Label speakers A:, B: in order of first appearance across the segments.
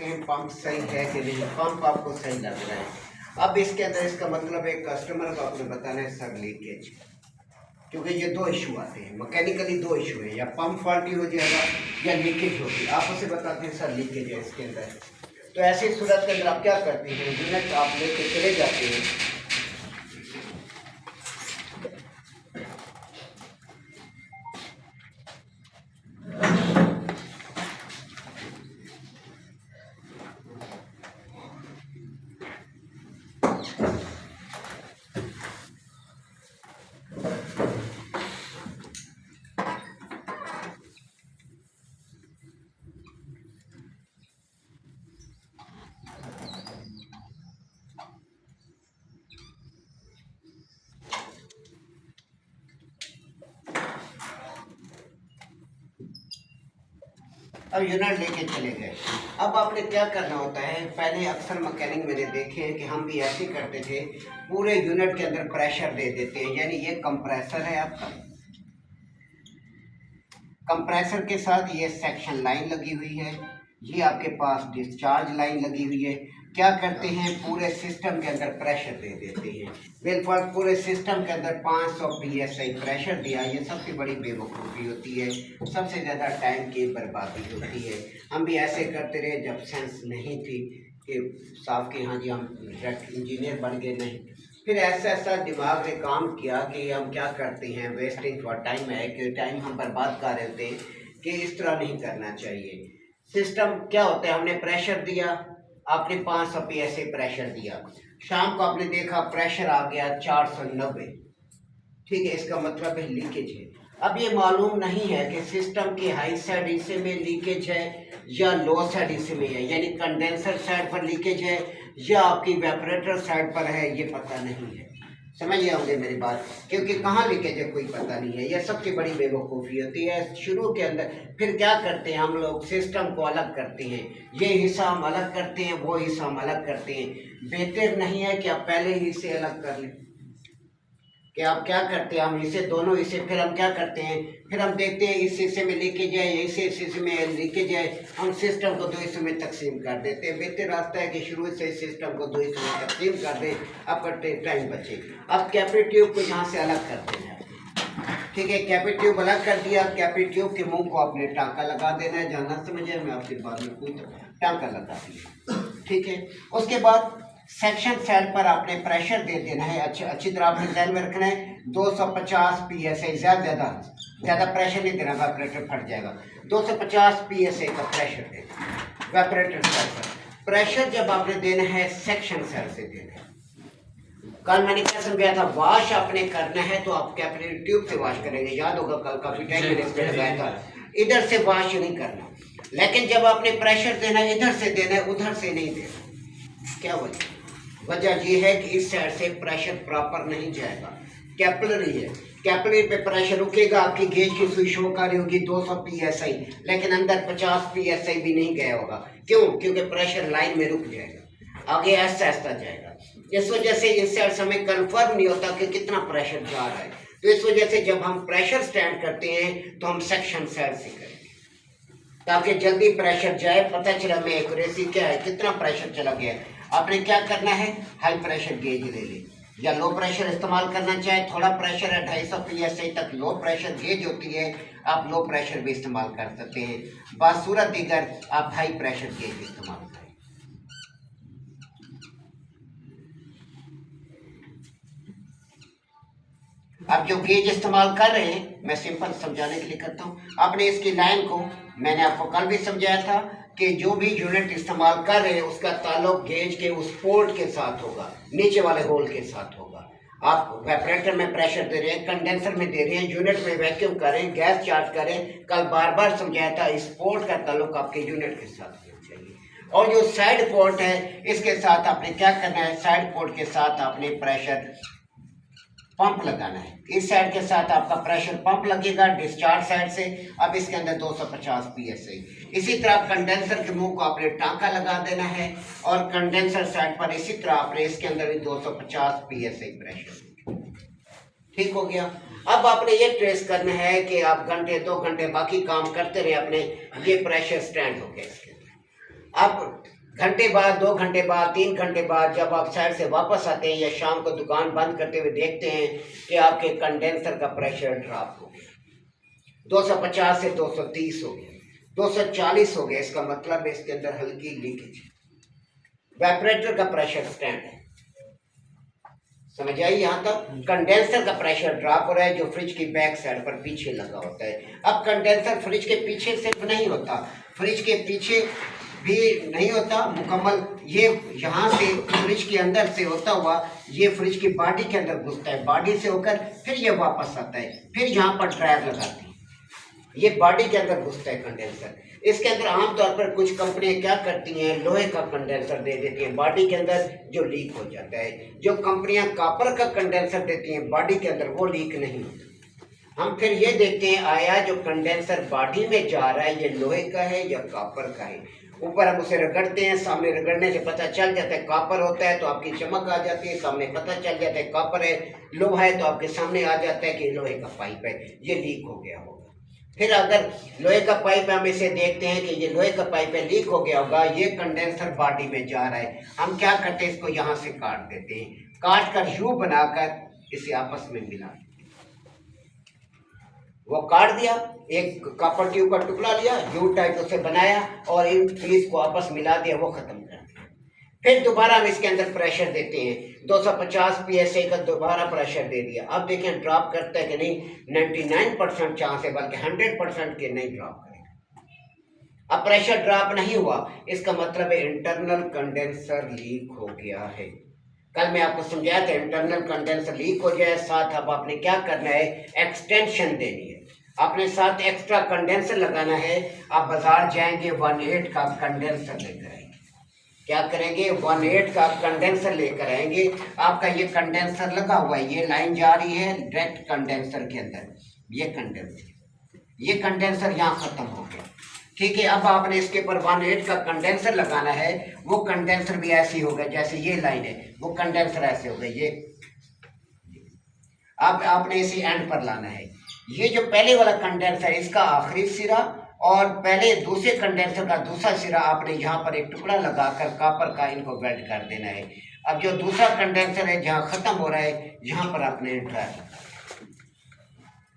A: सकते हैं पंप सही है कि नहीं, पंप आपको सही लग रहा है। अब इसके अंदर इसका मतलब है कस्टमर को आपने बताना है सर लीकेज, क्योंकि ये दो इशू आते हैं मैकेनिकली, दो इशू है, या पंप फॉल्टी हो जाएगा या लीकेज होगी। आप उसे बताते हैं सर लीकेज है इसके अंदर। तो ऐसी सूरत के अंदर आप क्या करते हैं, यूनिट आप लेके चले जाते हैं, अब यूनिट लेके चले गए। अब आपने क्या करना होता है, पहले अक्सर मैकेनिक मैंने देखे हैं कि हम भी ऐसे करते थे, पूरे यूनिट के अंदर प्रेशर दे देते हैं। यानी ये कंप्रेसर है आपका, कंप्रेसर के साथ ये सेक्शन लाइन लगी हुई है, ये आपके पास डिस्चार्ज लाइन लगी हुई है। क्या करते हैं, पूरे सिस्टम के अंदर प्रेशर दे देते हैं। बिल्कुल पूरे सिस्टम के अंदर 500 psi प्रेशर दिया। ये सबसे बड़ी बेवकूफ़ी होती है, सबसे ज़्यादा टाइम की बर्बादी होती है। हम भी ऐसे करते रहे जब सेंस नहीं थी कि साफ कि हाँ जी हम इंजीनियर बन गए, नहीं। फिर ऐसा दिमाग ने काम किया कि हम क्या करते हैं, वेस्टिंग फॉर टाइम है कि टाइम हम बर्बाद कर रहे होते हैं, कि इस तरह नहीं करना चाहिए। सिस्टम क्या होता है, हमने प्रेशर दिया, आपने 500 psi प्रेशर दिया, शाम को आपने देखा प्रेशर आ गया 490, ठीक है, इसका मतलब है लीकेज है। अब ये मालूम नहीं है कि सिस्टम के हाई साइड हिस्से में लीकेज है या लो साइड हिस्से में है, यानी कंडेंसर साइड पर लीकेज है या आपकी वेपरेटर साइड पर है, ये पता नहीं है। समझ गए होंगे मेरी बात, क्योंकि कहाँ लीकेज है कोई पता नहीं है। यह सबसे बड़ी बेवकूफ़ी होती है शुरू के अंदर। फिर क्या करते हैं हम लोग, सिस्टम को अलग करते हैं, ये हिस्सा हम अलग करते हैं, वो हिस्सा हम अलग करते हैं। बेहतर नहीं है कि आप पहले ही इसे अलग कर लें, कि आप क्या करते हैं, हम इसे दोनों हिस्से, फिर हम क्या करते हैं, फिर हम देखते हैं इस हिस्से में लीकेज है, इस हिस्से में लीकेज है, हम सिस्टम को दो हिस्सों में तकसीम कर देते हैं। बेहतर रास्ता है कि शुरू से सिस्टम को दो हिस्सों में तकसीम कर दें, आपका टाइम बचे। अब कैपिलरी ट्यूब को यहाँ से अलग करते हैं, ठीक है, कैपिलरी ट्यूब अलग कर दिया। कैपिलरी ट्यूब के मुंह को आपने टाँका लगा देना है, जहाँ ना समझे मैं आपके बाद में कोई टाँका लगा दिया, ठीक है। उसके बाद सेक्शन साइड पर आपने प्रेशर दे देना है, अच्छी तरह आपने ध्यान में रखना है। 250 psi, ज़्यादा प्रेशर नहीं देना, वेपरेटर फट जाएगा। 250 psi का प्रेशर देना वेपरेटर साइड पर। प्रेशर जब आपने देना है सेक्शन साइड से देना है। कल मैंने क्या समझाया था, वॉश आपने करना है तो आप कैपिलरी ट्यूब से वॉश करेंगे, याद होगा कल काफ़ी टाइम मैंने इस पर लगाया था। इधर से वॉश नहीं करना, लेकिन जब आपने प्रेशर देना है इधर से देना है, उधर से नहीं देना। क्या वजह ये है कि इस साइड से प्रेशर प्रॉपर नहीं जाएगा, कैपिलरी है, कैपिलरी पे प्रेशर रुकेगा, आपकी गेज की सुई शो कर रही होगी 200 psi, लेकिन अंदर 50 psi भी नहीं गया होगा। क्यों? क्योंकि प्रेशर लाइन में रुक जाएगा, आगे ऐसा ऐसा जाएगा। इस वजह से इस साइड से हमें कन्फर्म नहीं होता कि कितना प्रेशर जा रहा है। तो इस वजह से जब हम प्रेशर स्टैंड करते हैं तो हम सेक्शन साइड से करेंगे, ताकि जल्दी प्रेशर जाए, पता चला हमें एक्यूरेसी क्या है, कितना प्रेशर चला गया। आपने क्या करना है, हाई प्रेशर गेज ले लें, या लो प्रेशर इस्तेमाल करना चाहे, थोड़ा प्रेशर है 250 psi तक लो प्रेशर गेज होती है, आप लो प्रेशर भी इस्तेमाल कर सकते हैं। बासूरत दीगर आप हाई प्रेशर गेज इस्तेमाल करें। आप जो गेज इस्तेमाल कर रहे हैं, मैं सिंपल समझाने के लिए करता हूँ। आपने इसकी लाइन को, मैंने आपको कल भी समझाया था कि जो भी यूनिट इस्तेमाल कर रहे हैं उसका ताल्लुक गेज के उस पोर्ट के साथ होगा, नीचे वाले होल के साथ होगा। आप वेपरेटर में प्रेशर दे रहे हैं, कंडेंसर में दे रहे हैं, यूनिट में वैक्यूम करें, गैस चार्ज करें, कल बार बार समझाया था, इस पोर्ट का ताल्लुक आपके यूनिट के साथ होना चाहिए। और जो साइड पोर्ट है इसके साथ आपने क्या करना है, साइड पोर्ट के साथ आपने प्रेशर पंप लगाना है। इस साइड के साथ आपका प्रेशर पंप लगेगा डिस्चार्ज साइड से। अब इसके अंदर 250 psi। इसी तरह कंडेंसर के मुंह को आपने टाँका लगा देना है, और कंडेंसर साइड पर इसी तरह आपने इसके अंदर भी 250 psi प्रेशर, ठीक हो गया। अब आपने ये ट्रेस करना है कि आप घंटे 2 घंटे बाकी काम करते रहे, अपने ये प्रेशर स्टैंड हो गया इसके अंदर। अब घंटे बाद, 2 घंटे बाद, 3 घंटे बाद जब आप साइड से वापस आते हैं या शाम को दुकान बंद करते हुए देखते हैं कि आपके कंडेंसर का प्रेशर ड्रॉप हो गया, 250 से 230 हो गया, 240 हो गया, इसका मतलब है इसके अंदर हल्की लीकेज, वेपरेटर का प्रेशर स्टैंड है। समझ आई यहाँ तक? कंडेंसर का प्रेशर ड्रॉप हो रहा है जो फ्रिज की बैक साइड पर पीछे लगा होता है। अब कंडेंसर फ्रिज के पीछे सिर्फ नहीं होता, फ्रिज के पीछे भी नहीं होता मुकम्मल, ये यहाँ से फ्रिज के अंदर से होता हुआ ये फ्रिज की बॉडी के अंदर घुसता है, बॉडी से होकर फिर ये वापस आता है, फिर यहाँ पर ड्रायर लगाती है, ये बॉडी के अंदर घुसता है कंडेंसर। इसके अंदर आमतौर पर कुछ कंपनियां क्या करती हैं, लोहे का कंडेंसर दे देती हैं बॉडी के अंदर जो लीक हो जाता है। जो कंपनियां कॉपर का कंडेंसर देती हैं बॉडी के अंदर वो लीक नहीं होता। हम फिर ये देखते हैं आया जो कंडेंसर बॉडी में जा रहा है ये लोहे का है या कॉपर का है। ऊपर हम उसे रगड़ते हैं, सामने रगड़ने से पता चल जाता है कॉपर होता है तो आपकी चमक आ जाती है, सामने पता चल जाता है कॉपर है, लोहा है तो आपके सामने आ जाता है कि लोहे का पाइप है, ये लीक हो गया होगा। फिर अगर लोहे का पाइप हम इसे देखते हैं कि ये लोहे का पाइप है, लीक हो गया होगा, ये कंडेंसर बॉडी में जा रहा है, हम क्या करते हैं इसको यहाँ से काट देते हैं, काट कर यू बनाकर इसे आपस में मिला देते हैं। वो काट दिया, एक कॉपर ट्यूब का टुकड़ा लिया, यू टाइप उसे बनाया और इन पीस को आपस मिला दिया, वो खत्म कर दिया। फिर दोबारा हम इसके अंदर प्रेशर देते हैं, 250 psi का दोबारा प्रेशर दे दिया। अब देखें ड्रॉप करता है कि नहीं, 99% चांस है, बल्कि 100% के नहीं ड्रॉप करेगा। अब प्रेशर ड्रॉप नहीं हुआ, इसका मतलब है इंटरनल कंडेंसर लीक हो गया है। कल मैं आपको समझाया था इंटरनल कंडेंसर लीक हो जाए, साथ अब आपने क्या करना है, एक्सटेंशन देनी है, अपने साथ एक्स्ट्रा कंडेंसर लगाना है। आप बाजार जाएंगे 1.8 का कंडेंसर लेकर आएंगे, क्या करेंगे, 1.8 का कंडेंसर लेकर आएंगे। आपका ये कंडेंसर लगा हुआ है, ये लाइन जा रही है डायरेक्ट कंडेंसर के अंदर, ये कंडेंसर यहाँ खत्म हो गया, ठीक है। अब आपने इसके ऊपर 1.8 का कंडेंसर लगाना है, वो कंडेंसर भी ऐसी होगा जैसे ये लाइन है, वो कंडेंसर ऐसे होगा ये। अब आपने इसी एंड पर लाना है, ये जो पहले वाला कंडेंसर है इसका आखिरी सिरा और पहले दूसरे कंडेंसर का दूसरा सिरा आपने यहाँ पर एक टुकड़ा लगाकर कॉपर का इनको वेल्ड कर देना है। अब जो दूसरा कंडेंसर है जहाँ खत्म हो रहा है यहाँ पर आपने ड्रायर लगाना है।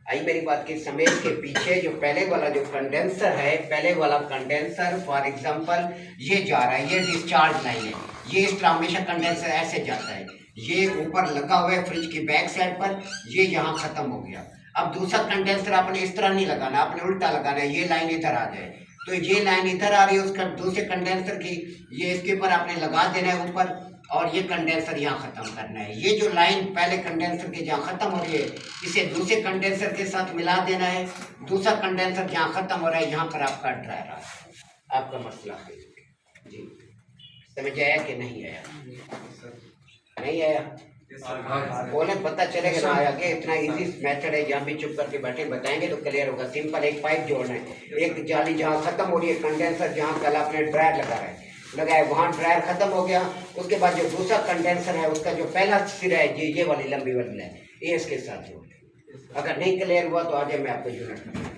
A: आई मेरी बात की समझ के पीछे जो पहले वाला जो कंडेंसर है, पहले वाला कंडेंसर फॉर एग्जांपल ये जा रहा है, ये डिस्चार्ज लाइन है, ये इस तरह हमेशा कंडेंसर ऐसे जाता है, ये ऊपर लगा हुआ है फ्रिज की बैक साइड पर, ये यहाँ खत्म हो गया। अब दूसरा कंडेंसर आपने इस तरह नहीं लगाना, आपने उल्टा लगाना है, ये लाइन इधर आ जाए, तो ये लाइन इधर आ रही है उसका दूसरे कंडेंसर की, ये इसके ऊपर आपने लगा देना है ऊपर, और ये कंडेंसर यहाँ खत्म करना है। ये जो लाइन पहले कंडेंसर के जहाँ खत्म हो रही है इसे दूसरे कंडेंसर के साथ मिला देना है, दूसरा कंडेंसर जहाँ खत्म हो रहा है यहाँ पर आपका ड्रायर आ रहा है। आपका मसला है जी, समझ आया कि नहीं आया? नहीं आया बोले पता चलेगा ना आया कि इतना इजी मेथड है, यहाँ भी चुप करके बैठे बताएंगे तो क्लियर होगा। सिंपल, एक पाइप जोड़ना है, एक जाली जहाँ खत्म हो रही है कंडेंसर, जहाँ कल आपने ड्रायर लगाया वहाँ ड्रायर खत्म हो गया, उसके बाद जो दूसरा कंडेंसर है उसका जो पहला सिरा है ये वाली लंबी वाली है, ये इसके साथ जोड़। अगर नहीं क्लियर हुआ तो आगे मैं आपको यूनिट